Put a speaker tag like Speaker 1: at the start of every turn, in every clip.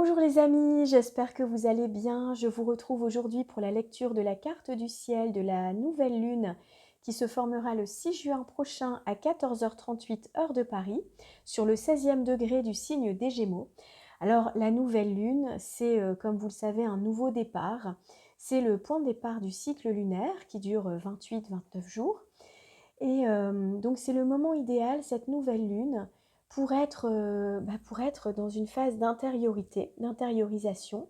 Speaker 1: Bonjour les amis, j'espère que vous allez bien. Je vous retrouve aujourd'hui pour la lecture de la carte du ciel de la nouvelle lune qui se formera le 6 juin prochain à 14h38 heure de Paris sur le 16e degré du signe des Gémeaux. Alors la nouvelle lune, c'est comme vous le savez un nouveau départ. C'est le point de départ du cycle lunaire qui dure 28-29 jours. Et donc c'est le moment idéal, cette nouvelle lune, pour être dans une phase d'intériorité, d'intériorisation,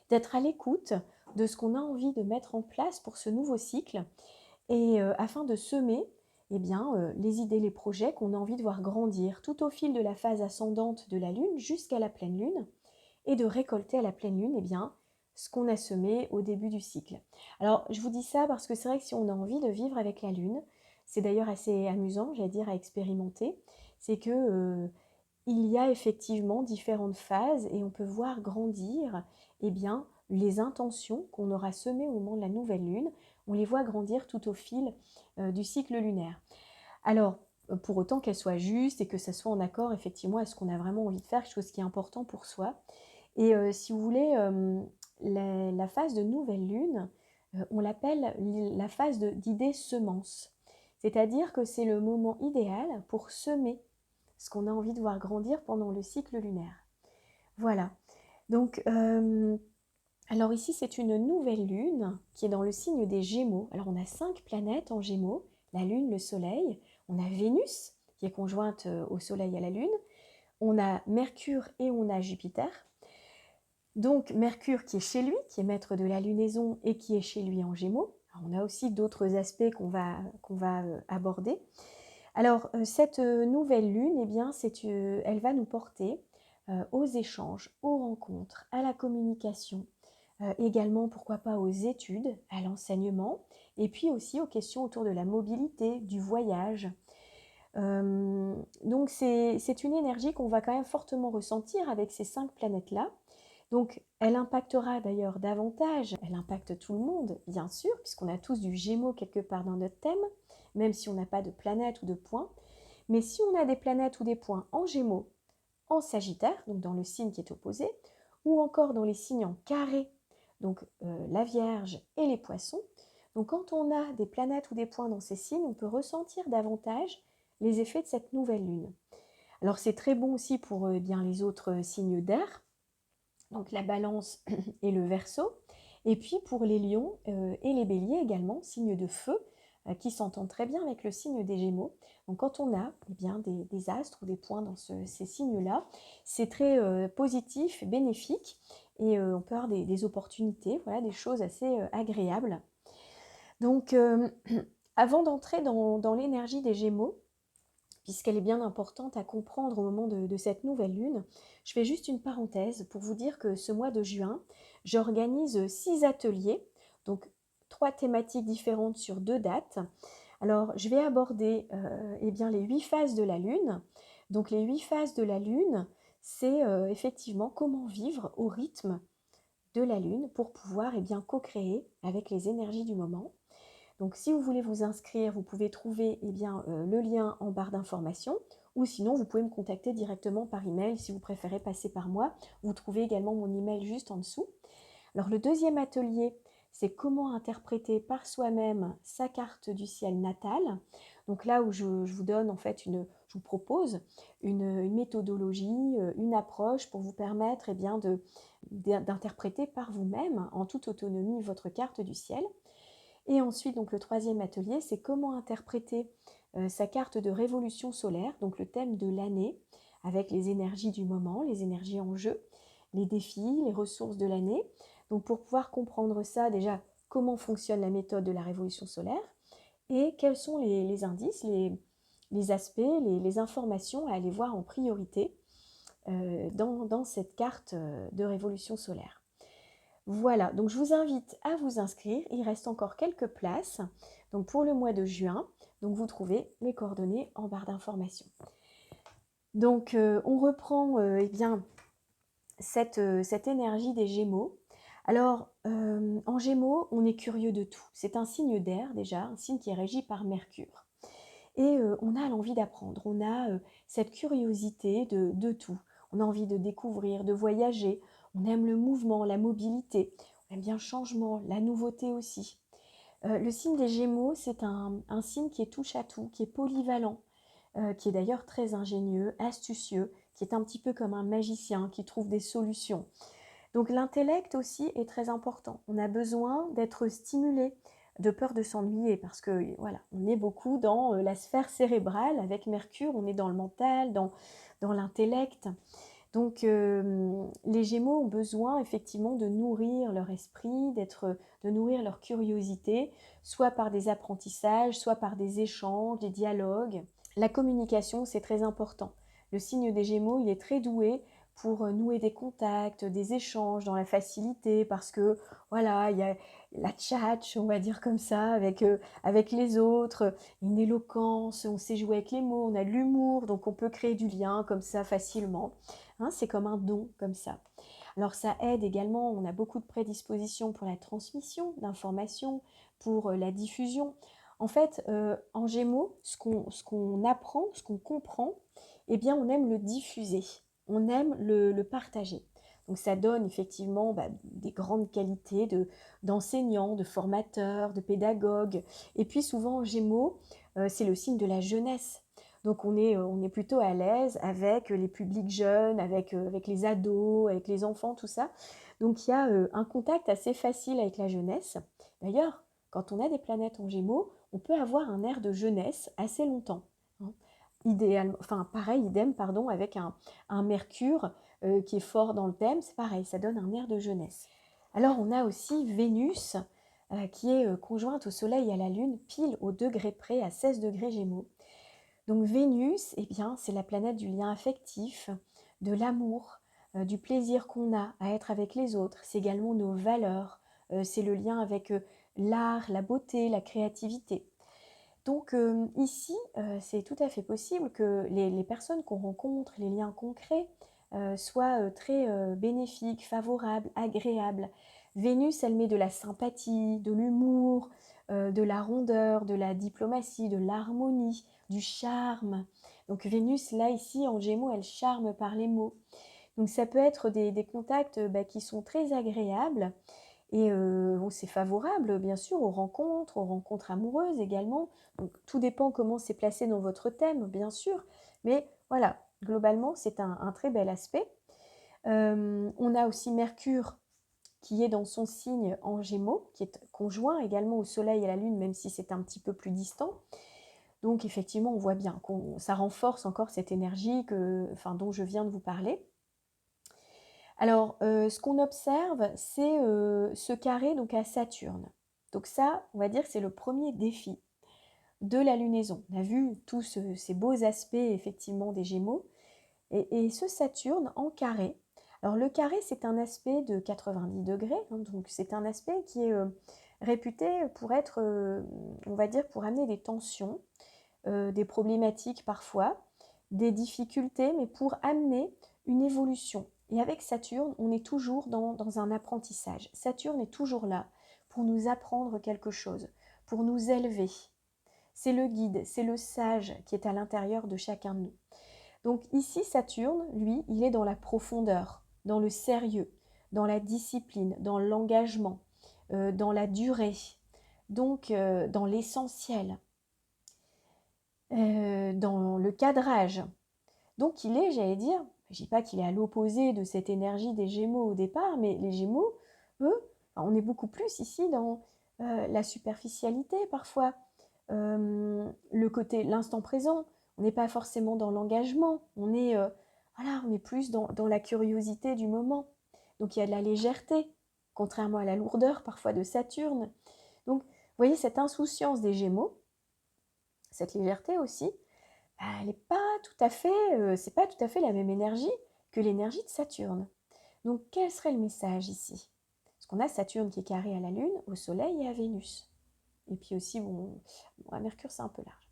Speaker 1: d'être à l'écoute de ce qu'on a envie de mettre en place pour ce nouveau cycle, et afin de semer les idées, les projets qu'on a envie de voir grandir tout au fil de la phase ascendante de la lune jusqu'à la pleine lune, et de récolter à la pleine lune ce qu'on a semé au début du cycle. Alors je vous dis ça parce que c'est vrai que si on a envie de vivre avec la lune, c'est d'ailleurs assez amusant, j'allais dire, à expérimenter, c'est que il y a effectivement différentes phases et on peut voir grandir les intentions qu'on aura semées au moment de la nouvelle lune, on les voit grandir tout au fil du cycle lunaire. Alors, pour autant qu'elles soient justes et que ça soit en accord effectivement à ce qu'on a vraiment envie de faire, quelque chose qui est important pour soi. Et si vous voulez, la phase de nouvelle lune, on l'appelle la phase d'idées semences. C'est-à-dire que c'est le moment idéal pour semer ce qu'on a envie de voir grandir pendant le cycle lunaire. Voilà. Donc, alors ici, c'est une nouvelle lune qui est dans le signe des Gémeaux. Alors, on a 5 planètes en Gémeaux, la Lune, le Soleil. On a Vénus, qui est conjointe au Soleil et à la Lune. On a Mercure et on a Jupiter. Donc Mercure qui est chez lui, qui est maître de la lunaison et qui est chez lui en Gémeaux. Alors, on a aussi d'autres aspects qu'on va aborder. Alors cette nouvelle lune, elle va nous porter aux échanges, aux rencontres, à la communication, également pourquoi pas aux études, à l'enseignement, et puis aussi aux questions autour de la mobilité, du voyage. Donc c'est une énergie qu'on va quand même fortement ressentir avec ces 5 planètes-là. Donc, elle impactera d'ailleurs davantage, elle impacte tout le monde, bien sûr, puisqu'on a tous du Gémeaux quelque part dans notre thème, même si on n'a pas de planète ou de point. Mais si on a des planètes ou des points en Gémeaux, en Sagittaire, donc dans le signe qui est opposé, ou encore dans les signes en carré, donc la Vierge et les Poissons, donc quand on a des planètes ou des points dans ces signes, on peut ressentir davantage les effets de cette nouvelle lune. Alors c'est très bon aussi pour les autres signes d'air, donc la Balance et le Verseau, et puis pour les Lions et les Béliers également, signes de feu, qui s'entendent très bien avec le signe des Gémeaux. Donc quand on a des astres ou des points dans ces signes-là, c'est très positif, bénéfique, et on peut avoir des opportunités, voilà, des choses assez agréables. Donc avant d'entrer dans l'énergie des Gémeaux, puisqu'elle est bien importante à comprendre au moment de cette nouvelle lune, je fais juste une parenthèse pour vous dire que ce mois de juin, j'organise 6 ateliers, donc 3 thématiques différentes sur 2 dates. Alors, je vais aborder les 8 phases de la lune. Donc, les 8 phases de la lune, c'est effectivement comment vivre au rythme de la lune pour pouvoir co-créer avec les énergies du moment. Donc si vous voulez vous inscrire, vous pouvez trouver le lien en barre d'informations, ou sinon vous pouvez me contacter directement par email si vous préférez passer par moi. Vous trouvez également mon email juste en dessous. Alors le deuxième atelier, c'est comment interpréter par soi-même sa carte du ciel natale. Donc là où je vous donne je vous propose une méthodologie, une approche pour vous permettre d'interpréter par vous-même en toute autonomie votre carte du ciel. Et ensuite, donc, le troisième atelier, c'est comment interpréter sa carte de révolution solaire, donc le thème de l'année, avec les énergies du moment, les énergies en jeu, les défis, les ressources de l'année. Donc pour pouvoir comprendre ça, déjà, comment fonctionne la méthode de la révolution solaire et quels sont les indices, les aspects, les informations à aller voir en priorité dans cette carte de révolution solaire. Voilà, donc je vous invite à vous inscrire, il reste encore quelques places donc pour le mois de juin, donc vous trouvez les coordonnées en barre d'informations. Donc on reprend cette énergie des Gémeaux. Alors en Gémeaux, on est curieux de tout, c'est un signe d'air déjà, un signe qui est régi par Mercure. Et on a l'envie d'apprendre, on a cette curiosité de tout. on a envie de découvrir, de voyager, on aime le mouvement, la mobilité, on aime bien le changement, la nouveauté aussi. Le signe des Gémeaux, c'est un signe qui est touche à tout, qui est polyvalent, qui est d'ailleurs très ingénieux, astucieux, qui est un petit peu comme un magicien qui trouve des solutions. Donc l'intellect aussi est très important. On a besoin d'être stimulé, de peur de s'ennuyer, parce que voilà, on est beaucoup dans la sphère cérébrale. Avec Mercure, on est dans le mental, dans l'intellect. Donc les Gémeaux ont besoin effectivement de nourrir leur esprit, de nourrir leur curiosité, soit par des apprentissages, soit par des échanges, des dialogues. La communication, c'est très important. Le signe des Gémeaux, il est très doué pour nouer des contacts, des échanges dans la facilité, parce que voilà, il y a la tchatch, on va dire comme ça, avec les autres, une éloquence, on sait jouer avec les mots, on a de l'humour, donc on peut créer du lien comme ça facilement. Hein, c'est comme un don, comme ça. Alors ça aide également, on a beaucoup de prédispositions pour la transmission d'informations, pour la diffusion. En fait, en Gémeaux, ce qu'on apprend, ce qu'on comprend, eh bien on aime le diffuser, on aime le partager. Donc ça donne effectivement des grandes qualités d'enseignants, de formateurs, de pédagogues. Et puis souvent en Gémeaux, c'est le signe de la jeunesse. Donc on est plutôt à l'aise avec les publics jeunes, avec les ados, avec les enfants, tout ça. Donc il y a un contact assez facile avec la jeunesse. D'ailleurs, quand on a des planètes en Gémeaux, on peut avoir un air de jeunesse assez longtemps. Hein. Idéalement, enfin pareil, idem, pardon, avec un Mercure qui est fort dans le thème, c'est pareil, ça donne un air de jeunesse. Alors on a aussi Vénus qui est conjointe au Soleil et à la Lune, pile au degré près, à 16 degrés Gémeaux. Donc Vénus, eh bien, c'est la planète du lien affectif, de l'amour, du plaisir qu'on a à être avec les autres. C'est également nos valeurs, c'est le lien avec l'art, la beauté, la créativité. Donc ici, c'est tout à fait possible que les personnes qu'on rencontre, les liens concrets, soient très bénéfiques, favorables, agréables. Vénus, elle met de la sympathie, de l'humour, de la rondeur, de la diplomatie, de l'harmonie, du charme. Donc Vénus, là, ici, en Gémeaux, elle charme par les mots. Donc ça peut être des contacts qui sont très agréables et c'est favorable, bien sûr, aux rencontres amoureuses également. Donc, tout dépend comment c'est placé dans votre thème, bien sûr. Mais voilà, globalement, c'est un très bel aspect. On a aussi Mercure qui est dans son signe en Gémeaux, qui est conjoint également au Soleil et à la Lune, même si c'est un petit peu plus distant. Donc effectivement, on voit bien que ça renforce encore cette énergie dont je viens de vous parler. Alors, ce qu'on observe, c'est ce carré donc à Saturne. Donc ça, on va dire que c'est le premier défi de la lunaison. On a vu tous ces beaux aspects effectivement des Gémeaux. Et ce Saturne en carré, alors le carré c'est un aspect de 90 degrés, hein, donc c'est un aspect qui est réputé pour être, on va dire, pour amener des tensions, des problématiques parfois, des difficultés, mais pour amener une évolution. Et avec Saturne, on est toujours dans un apprentissage. Saturne est toujours là pour nous apprendre quelque chose, pour nous élever. C'est le guide, c'est le sage qui est à l'intérieur de chacun de nous. Donc ici, Saturne, lui, il est dans la profondeur, dans le sérieux, dans la discipline, dans l'engagement, dans la durée, donc dans l'essentiel, dans le cadrage. Donc il est, j'allais dire, je ne dis pas qu'il est à l'opposé de cette énergie des Gémeaux au départ, mais les Gémeaux, eux, on est beaucoup plus ici dans la superficialité parfois, le côté, l'instant présent. On n'est pas forcément dans l'engagement, on est plus dans la curiosité du moment. Donc il y a de la légèreté, contrairement à la lourdeur parfois de Saturne. Donc vous voyez cette insouciance des Gémeaux, cette légèreté aussi, elle n'est pas tout à fait, c'est pas tout à fait la même énergie que l'énergie de Saturne. Donc quel serait le message ici? Parce qu'on a Saturne qui est carré à la Lune, au Soleil et à Vénus. Et puis aussi, à Mercure c'est un peu large.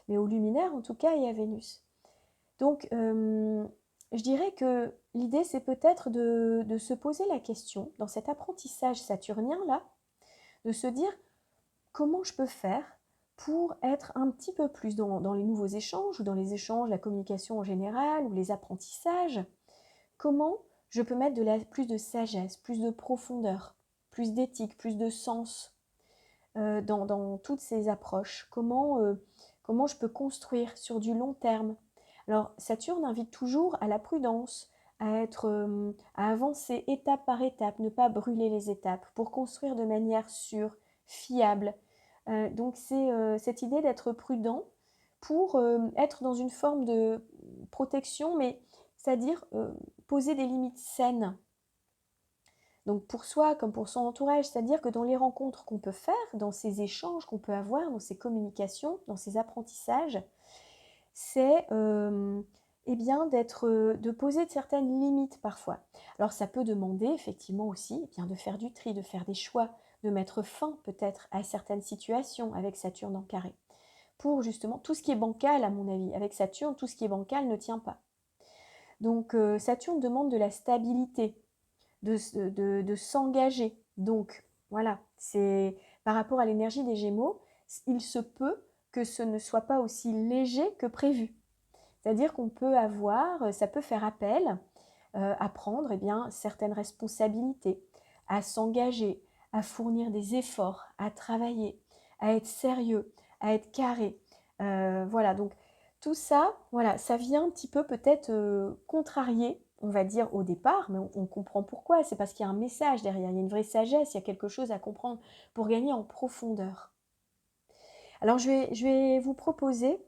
Speaker 1: Mais au luminaire en tout cas et à Vénus. Donc je dirais que l'idée c'est peut-être de se poser la question, dans cet apprentissage saturnien là, de se dire comment je peux faire pour être un petit peu plus dans les nouveaux échanges, ou dans les échanges, la communication en général, ou les apprentissages, comment je peux mettre plus de sagesse, plus de profondeur, plus d'éthique, plus de sens dans toutes ces approches. Comment je peux construire sur du long terme. Alors Saturne invite toujours à la prudence, à avancer étape par étape, ne pas brûler les étapes pour construire de manière sûre, fiable. Donc c'est cette idée d'être prudent pour être dans une forme de protection, mais c'est-à-dire poser des limites saines. Donc pour soi comme pour son entourage, c'est-à-dire que dans les rencontres qu'on peut faire, dans ces échanges qu'on peut avoir, dans ces communications, dans ces apprentissages, c'est eh bien de poser certaines limites parfois. Alors ça peut demander effectivement aussi eh bien, de faire du tri, de faire des choix, de mettre fin peut-être à certaines situations avec Saturne en carré. Pour justement tout ce qui est bancal à mon avis, avec Saturne, tout ce qui est bancal ne tient pas. Donc Saturne demande de la stabilité, de s'engager. Donc voilà, c'est par rapport à l'énergie des Gémeaux, il se peut que ce ne soit pas aussi léger que prévu. C'est-à-dire qu'on peut avoir, ça peut faire appel à prendre eh bien, certaines responsabilités, à s'engager, à fournir des efforts, à travailler, à être sérieux, à être carré. Voilà, donc tout ça, voilà, ça vient un petit peu peut-être contrarier, on va dire au départ, mais on comprend pourquoi. C'est parce qu'il y a un message derrière, il y a une vraie sagesse, il y a quelque chose à comprendre pour gagner en profondeur. Alors je vais vous proposer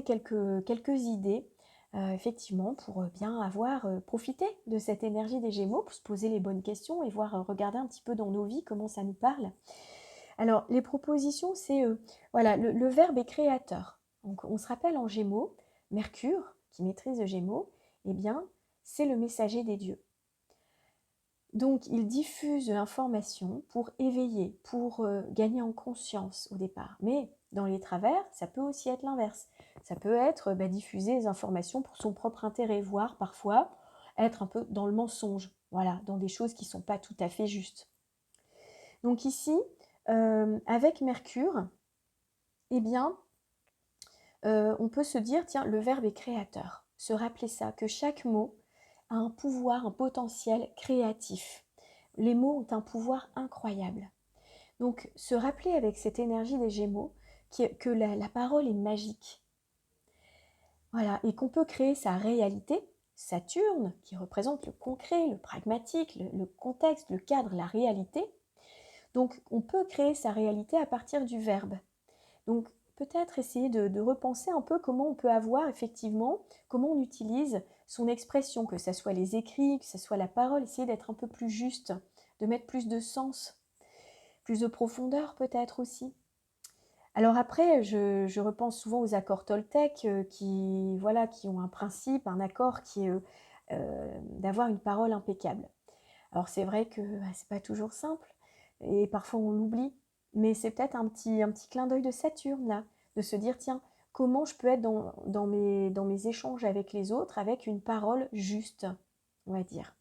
Speaker 1: quelques idées, effectivement, pour bien avoir profité de cette énergie des Gémeaux, pour se poser les bonnes questions et voir, regarder un petit peu dans nos vies comment ça nous parle. Alors, les propositions, c'est, voilà, le verbe est créateur. Donc, on se rappelle en Gémeaux, Mercure, qui maîtrise le Gémeaux, eh bien, c'est le messager des dieux. Donc, il diffuse de l'information pour éveiller, pour gagner en conscience au départ. Mais dans les travers, ça peut aussi être l'inverse. Ça peut être diffuser des informations pour son propre intérêt, voire parfois être un peu dans le mensonge, voilà, dans des choses qui ne sont pas tout à fait justes. Donc ici, avec Mercure, eh bien, on peut se dire, tiens, le verbe est créateur. Se rappeler ça, que chaque mot a un pouvoir, un potentiel créatif. Les mots ont un pouvoir incroyable. Donc, se rappeler avec cette énergie des Gémeaux que la parole est magique. Voilà, et qu'on peut créer sa réalité. Saturne, qui représente le concret, le pragmatique, le contexte, le cadre, la réalité. Donc, on peut créer sa réalité à partir du verbe. Donc, peut-être essayer de repenser un peu comment on peut avoir effectivement, comment on utilise son expression, que ce soit les écrits, que ce soit la parole, essayer d'être un peu plus juste, de mettre plus de sens, plus de profondeur peut-être aussi. Alors après, je repense souvent aux accords Toltec qui ont un principe, un accord qui est d'avoir une parole impeccable. Alors c'est vrai que c'est pas toujours simple et parfois on l'oublie, mais c'est peut-être un petit clin d'œil de Saturne là, de se dire tiens, comment je peux être dans mes échanges avec les autres avec une parole juste, on va dire.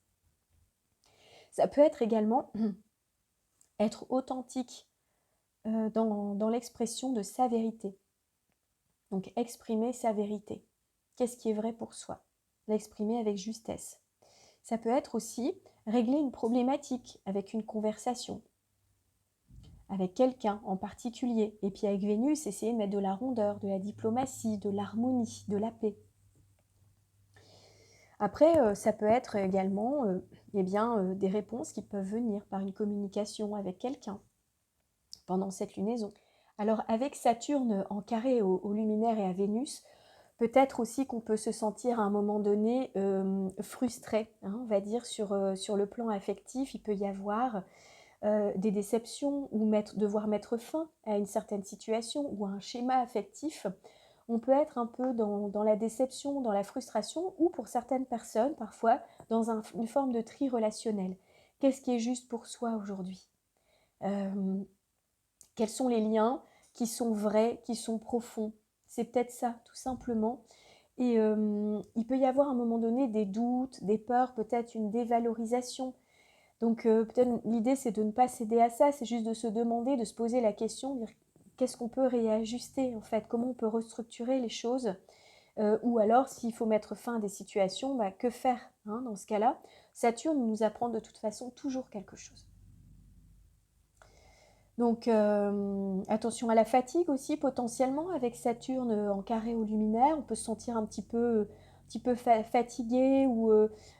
Speaker 1: Ça peut être également être authentique dans l'expression de sa vérité. Donc exprimer sa vérité. Qu'est-ce qui est vrai pour soi? L'exprimer avec justesse. Ça peut être aussi régler une problématique avec une conversation, avec quelqu'un en particulier. Et puis avec Vénus, essayer de mettre de la rondeur, de la diplomatie, de l'harmonie, de la paix. Après, ça peut être également des réponses qui peuvent venir par une communication avec quelqu'un pendant cette lunaison. Alors avec Saturne en carré au luminaire et à Vénus, peut-être aussi qu'on peut se sentir à un moment donné frustré, on va dire, sur le plan affectif. Il peut y avoir des déceptions ou devoir mettre fin à une certaine situation ou à un schéma affectif. On peut être un peu dans la déception, dans la frustration ou pour certaines personnes, parfois, dans une forme de tri relationnel. Qu'est-ce qui est juste pour soi aujourd'hui? Quels sont les liens qui sont vrais, qui sont profonds? C'est peut-être ça, tout simplement. Et il peut y avoir à un moment donné des doutes, des peurs, peut-être une dévalorisation. Donc peut-être l'idée c'est de ne pas céder à ça, c'est juste de se demander, de se poser la question, dire qu'est-ce qu'on peut réajuster en fait, comment on peut restructurer les choses ou alors s'il faut mettre fin à des situations, bah, que faire hein, dans ce cas-là? Saturne nous apprend de toute façon toujours quelque chose. Donc attention à la fatigue aussi potentiellement avec Saturne en carré au luminaire, on peut se sentir un petit peu fatigué ou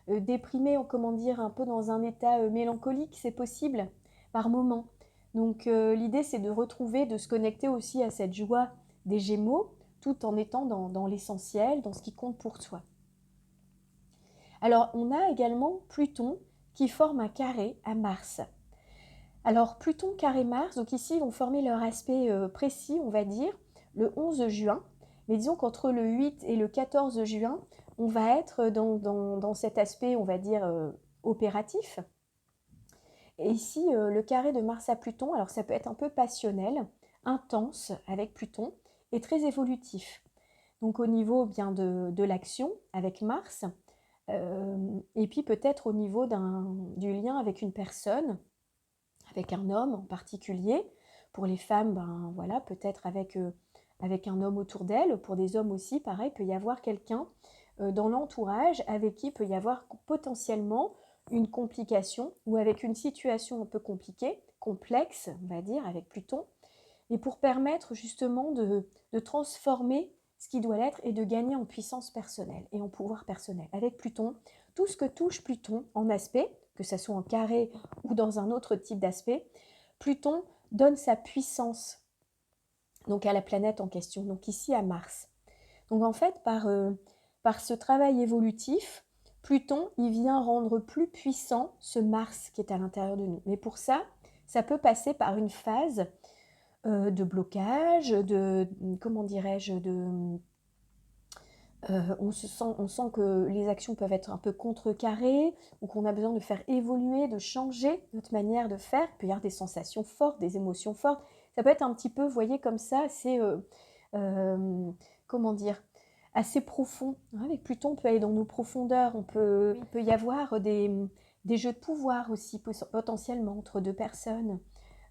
Speaker 1: déprimé, ou comment dire, un peu dans un état mélancolique, c'est possible par moment. Donc l'idée c'est de retrouver, de se connecter aussi à cette joie des Gémeaux, tout en étant dans l'essentiel, dans ce qui compte pour soi. Alors on a également Pluton qui forme un carré à Mars. Alors Pluton carré Mars, donc ici ils vont former leur aspect précis, on va dire, le 11 juin. Mais disons qu'entre le 8 et le 14 juin, on va être dans cet aspect, on va dire, opératif. Et ici, le carré de Mars à Pluton, alors ça peut être un peu passionnel, intense avec Pluton, et très évolutif. Donc au niveau bien de l'action avec Mars, et puis peut-être au niveau du lien avec une personne, avec un homme en particulier. Pour les femmes, ben voilà, peut-être avec un homme autour d'elle. Pour des hommes aussi, pareil, il peut y avoir quelqu'un dans l'entourage avec qui il peut y avoir potentiellement une complication ou avec une situation un peu compliquée, complexe, on va dire, avec Pluton, et pour permettre justement de transformer ce qui doit l'être et de gagner en puissance personnelle et en pouvoir personnel. Avec Pluton, tout ce que touche Pluton en aspect, que ce soit en carré ou dans un autre type d'aspect, Pluton donne sa puissance donc à la planète en question, donc ici à Mars. Donc en fait, par ce travail évolutif, Pluton, il vient rendre plus puissant ce Mars qui est à l'intérieur de nous. Mais pour ça, ça peut passer par une phase de blocage, comment dirais-je, on sent que les actions peuvent être un peu contrecarrées ou qu'on a besoin de faire évoluer, de changer notre manière de faire. Il peut y avoir des sensations fortes, des émotions fortes. Ça peut être un petit peu, vous voyez, comme ça, assez, comment dire, assez profond. Avec Pluton, on peut aller dans nos profondeurs. Il peut y avoir des jeux de pouvoir aussi, potentiellement, entre deux personnes.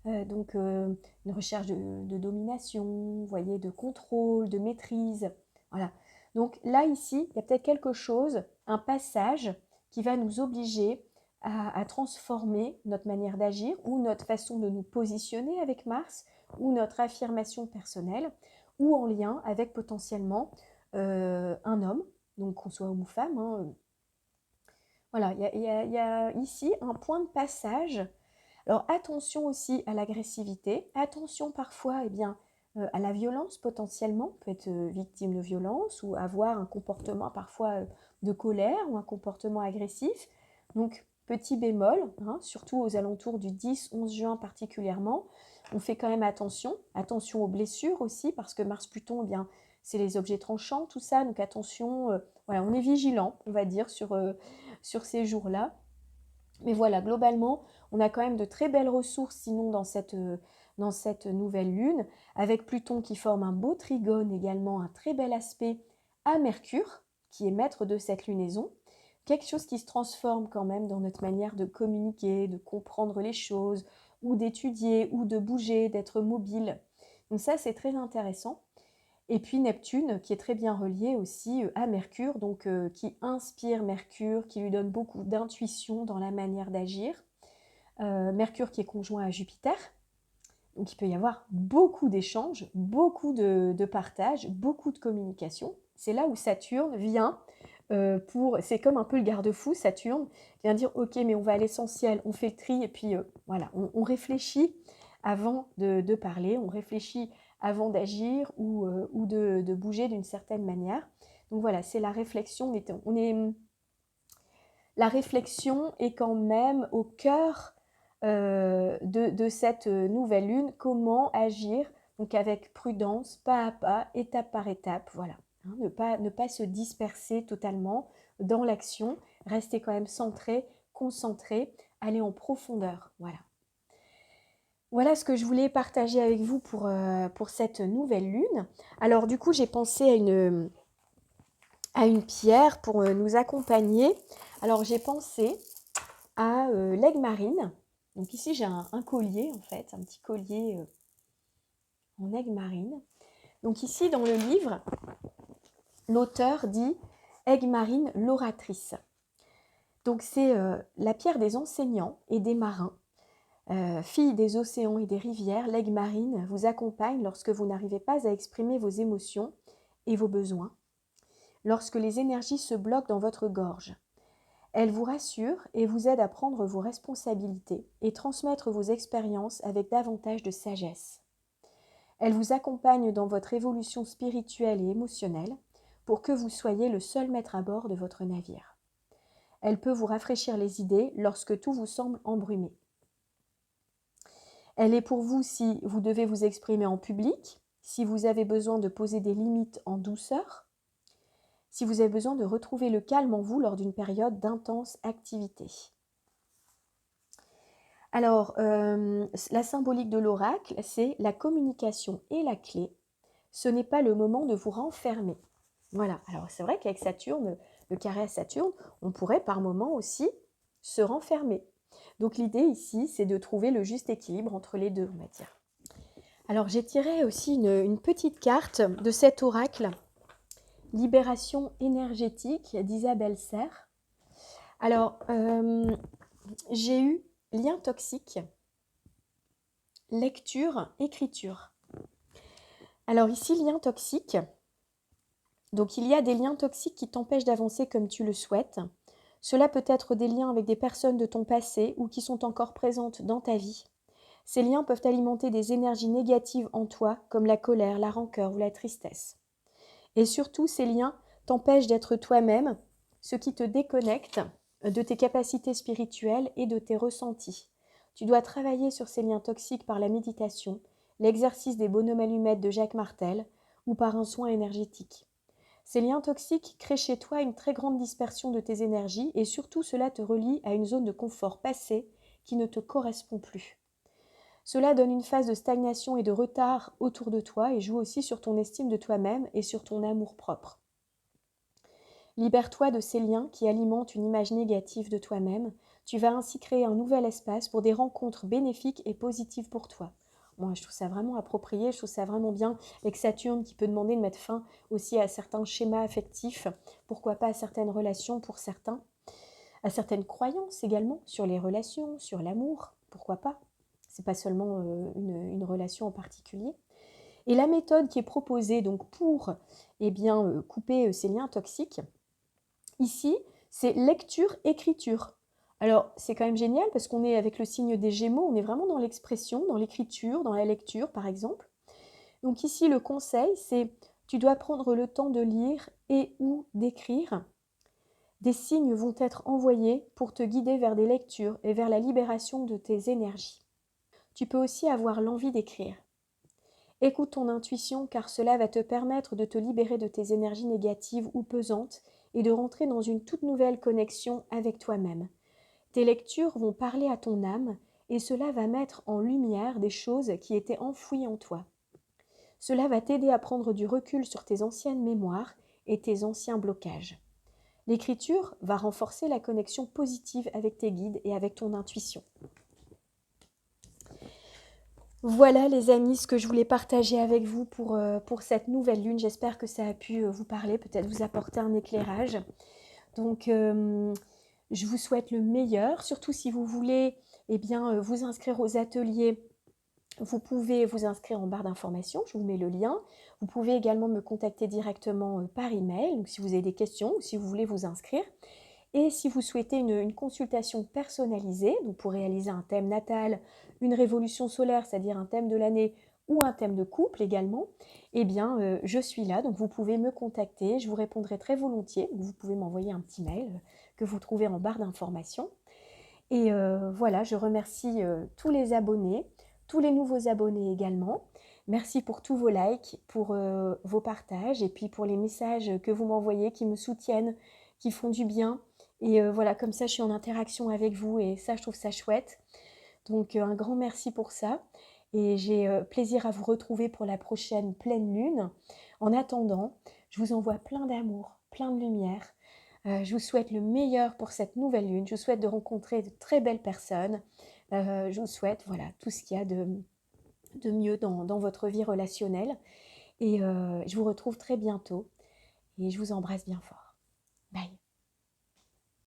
Speaker 1: Donc, une recherche de domination, vous voyez, de contrôle, de maîtrise. Voilà. Donc là, ici, il y a peut-être quelque chose, un passage qui va nous obliger à transformer notre manière d'agir ou notre façon de nous positionner avec Mars ou notre affirmation personnelle ou en lien avec potentiellement un homme, donc qu'on soit homme ou femme. Hein. Voilà, il y a ici un point de passage. Alors attention aussi à l'agressivité, attention parfois eh bien, à la violence potentiellement, on peut être victime de violence ou avoir un comportement parfois de colère ou un comportement agressif. Donc petit bémol, hein, surtout aux alentours du 10-11 juin particulièrement, on fait quand même attention, attention aux blessures aussi parce que Mars-Pluton, eh bien, c'est les objets tranchants, tout ça, donc attention, voilà, on est vigilant, on va dire, sur ces jours-là. Mais voilà, globalement, on a quand même de très belles ressources sinon dans cette nouvelle lune, avec Pluton qui forme un beau trigone également, un très bel aspect à Mercure, qui est maître de cette lunaison. Quelque chose qui se transforme quand même dans notre manière de communiquer, de comprendre les choses, ou d'étudier, ou de bouger, d'être mobile. Donc ça, c'est très intéressant. Et puis Neptune, qui est très bien relié aussi à Mercure, donc qui inspire Mercure, qui lui donne beaucoup d'intuition dans la manière d'agir. Mercure qui est conjoint à Jupiter, donc il peut y avoir beaucoup d'échanges, beaucoup de partage, beaucoup de communication. C'est là où Saturne vient c'est comme un peu le garde-fou, Saturne vient dire ok, mais on va à l'essentiel, on fait le tri et puis voilà, on réfléchit avant de parler, on réfléchit avant d'agir ou de bouger d'une certaine manière. Donc voilà, c'est la réflexion. La réflexion est quand même au cœur de cette nouvelle lune. Comment agir donc avec prudence, pas à pas, étape par étape. Voilà. Hein, ne pas se disperser totalement dans l'action. Rester quand même centré, concentré, aller en profondeur. Voilà. Voilà ce que je voulais partager avec vous pour cette nouvelle lune. Alors du coup, j'ai pensé à une pierre pour nous accompagner. Alors j'ai pensé à l'aigle marine. Donc ici, j'ai un collier en fait, un petit collier en aigle marine. Donc ici, dans le livre, L'auteur dit Aigues marines, l'oratrice. Donc c'est la pierre des enseignants et des marins. Fille des océans et des rivières, l'aigle marine vous accompagne lorsque vous n'arrivez pas à exprimer vos émotions et vos besoins, lorsque les énergies se bloquent dans votre gorge. Elle vous rassure et vous aide à prendre vos responsabilités et transmettre vos expériences avec davantage de sagesse. Elle vous accompagne dans votre évolution spirituelle et émotionnelle pour que vous soyez le seul maître à bord de votre navire. Elle peut vous rafraîchir les idées lorsque tout vous semble embrumé. Elle est pour vous si vous devez vous exprimer en public, si vous avez besoin de poser des limites en douceur, si vous avez besoin de retrouver le calme en vous lors d'une période d'intense activité. Alors, la symbolique de l'oracle, c'est la communication et la clé. Ce n'est pas le moment de vous renfermer. Voilà, alors c'est vrai qu'avec Saturne, le carré à Saturne, on pourrait par moment aussi se renfermer. Donc l'idée ici, c'est de trouver le juste équilibre entre les deux, on va dire. Alors j'ai tiré aussi une petite carte de cet oracle, Libération énergétique d'Isabelle Serre. Alors, j'ai eu lien toxique, lecture, écriture. Alors ici, lien toxique. Donc il y a des liens toxiques qui t'empêchent d'avancer comme tu le souhaites. Cela peut être des liens avec des personnes de ton passé ou qui sont encore présentes dans ta vie. Ces liens peuvent alimenter des énergies négatives en toi, comme la colère, la rancœur ou la tristesse. Et surtout, ces liens t'empêchent d'être toi-même, ce qui te déconnecte de tes capacités spirituelles et de tes ressentis. Tu dois travailler sur ces liens toxiques par la méditation, l'exercice des bonhommes allumettes de Jacques Martel ou par un soin énergétique. Ces liens toxiques créent chez toi une très grande dispersion de tes énergies et surtout cela te relie à une zone de confort passée qui ne te correspond plus. Cela donne une phase de stagnation et de retard autour de toi et joue aussi sur ton estime de toi-même et sur ton amour-propre. Libère-toi de ces liens qui alimentent une image négative de toi-même. Tu vas ainsi créer un nouvel espace pour des rencontres bénéfiques et positives pour toi. Moi, je trouve ça vraiment approprié, je trouve ça vraiment bien avec Saturne qui peut demander de mettre fin aussi à certains schémas affectifs, pourquoi pas à certaines relations pour certains, à certaines croyances également sur les relations, sur l'amour, pourquoi pas. C'est pas seulement une relation en particulier. Et la méthode qui est proposée donc pour couper ces liens toxiques, ici, c'est lecture-écriture. Alors, c'est quand même génial parce qu'on est avec le signe des Gémeaux, on est vraiment dans l'expression, dans l'écriture, dans la lecture par exemple. Donc ici, le conseil, c'est tu dois prendre le temps de lire et ou d'écrire. Des signes vont être envoyés pour te guider vers des lectures et vers la libération de tes énergies. Tu peux aussi avoir l'envie d'écrire. Écoute ton intuition car cela va te permettre de te libérer de tes énergies négatives ou pesantes et de rentrer dans une toute nouvelle connexion avec toi-même. Tes lectures vont parler à ton âme et cela va mettre en lumière des choses qui étaient enfouies en toi. Cela va t'aider à prendre du recul sur tes anciennes mémoires et tes anciens blocages. L'écriture va renforcer la connexion positive avec tes guides et avec ton intuition. Voilà les amis, ce que je voulais partager avec vous pour cette nouvelle lune. J'espère que ça a pu vous parler, peut-être vous apporter un éclairage. Donc, je vous souhaite le meilleur, surtout si vous voulez vous inscrire aux ateliers. Vous pouvez vous inscrire en barre d'informations, je vous mets le lien. Vous pouvez également me contacter directement par email, donc si vous avez des questions ou si vous voulez vous inscrire. Et si vous souhaitez une consultation personnalisée, donc pour réaliser un thème natal, une révolution solaire, c'est-à-dire un thème de l'année ou un thème de couple également, je suis là, donc vous pouvez me contacter, je vous répondrai très volontiers. Vous pouvez m'envoyer un petit mail que vous trouvez en barre d'informations. Et voilà, je remercie tous les abonnés, tous les nouveaux abonnés également. Merci pour tous vos likes, pour vos partages et puis pour les messages que vous m'envoyez qui me soutiennent, qui font du bien. Et voilà, comme ça, je suis en interaction avec vous et ça, je trouve ça chouette. Donc, un grand merci pour ça. Et j'ai plaisir à vous retrouver pour la prochaine pleine lune. En attendant, je vous envoie plein d'amour, plein de lumière. Je vous souhaite le meilleur pour cette nouvelle lune. Je vous souhaite de rencontrer de très belles personnes. Je vous souhaite tout ce qu'il y a de mieux dans votre vie relationnelle. Et je vous retrouve très bientôt. et je vous embrasse bien fort. Bye.